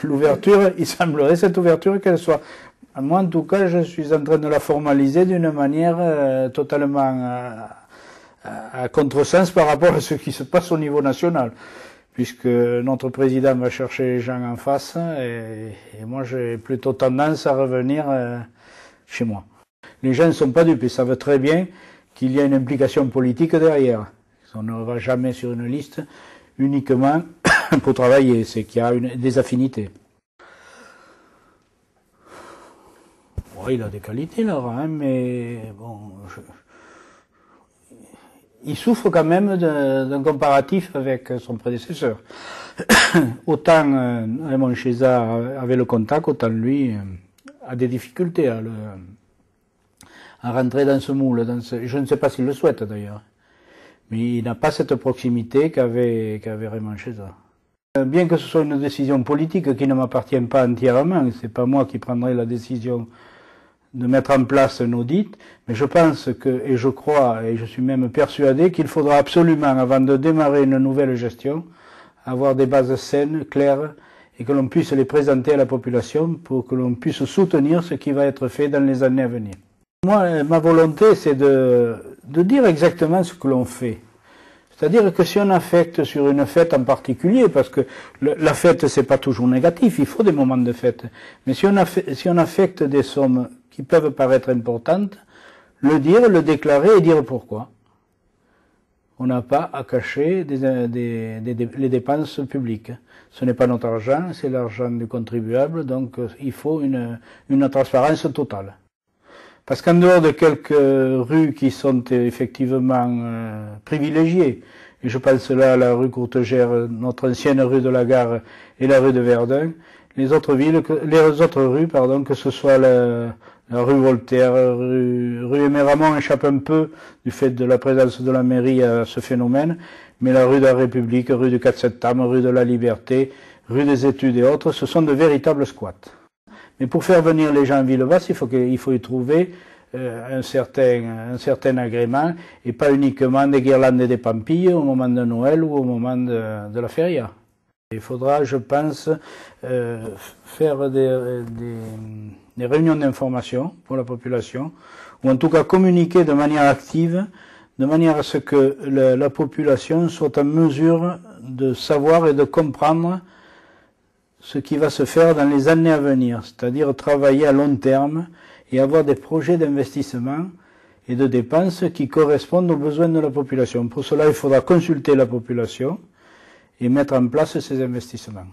L'ouverture, il semblerait cette ouverture qu'elle soit. Moi, en tout cas, je suis en train de la formaliser d'une manière totalement à contresens par rapport à ce qui se passe au niveau national, puisque notre président va chercher les gens en face, et moi j'ai plutôt tendance à revenir chez moi. Les gens ne sont pas dupes, ils savent très bien qu'il y a une implication politique derrière. On ne va jamais sur une liste uniquement pour travailler, c'est qu'il y a des affinités. Bon, il a des qualités, Laurent, mais bon, il souffre quand même d'un comparatif avec son prédécesseur. Autant Raymond Chézard avait le contact, autant lui a des difficultés à rentrer dans ce moule. Je ne sais pas s'il le souhaite d'ailleurs. Mais il n'a pas cette proximité qu'avait Raymond Chézard. Bien que ce soit une décision politique qui ne m'appartient pas entièrement, c'est pas moi qui prendrai la décision de mettre en place un audit, mais je pense que, et je crois, et je suis même persuadé qu'il faudra absolument, avant de démarrer une nouvelle gestion, avoir des bases saines, claires, et que l'on puisse les présenter à la population pour que l'on puisse soutenir ce qui va être fait dans les années à venir. Moi, ma volonté, c'est de dire exactement ce que l'on fait. C'est-à-dire que si on affecte sur une fête en particulier, parce que la fête, c'est pas toujours négatif, il faut des moments de fête, mais si on affecte des sommes qui peuvent paraître importantes, le dire, le déclarer et dire pourquoi. On n'a pas à cacher les dépenses publiques. Ce n'est pas notre argent, c'est l'argent du contribuable, donc il faut une transparence totale. Parce qu'en dehors de quelques rues qui sont effectivement privilégiées, et je pense là à la rue Courtegère, notre ancienne rue de la Gare et la rue de Verdun, les autres rues, que ce soit la rue Voltaire, rue Aimé-Ramon échappe un peu du fait de la présence de la mairie à ce phénomène, mais la rue de la République, rue du 4 septembre, rue de la Liberté, rue des Études et autres, ce sont de véritables squats. Mais pour faire venir les gens en ville basse, il faut y trouver un certain agrément, et pas uniquement des guirlandes et des pampilles au moment de Noël ou au moment de la feria. Il faudra, je pense, faire des réunions d'information pour la population, ou en tout cas communiquer de manière active, de manière à ce que la population soit en mesure de savoir et de comprendre ce qui va se faire dans les années à venir, c'est-à-dire travailler à long terme et avoir des projets d'investissement et de dépenses qui correspondent aux besoins de la population. Pour cela, il faudra consulter la population et mettre en place ces investissements.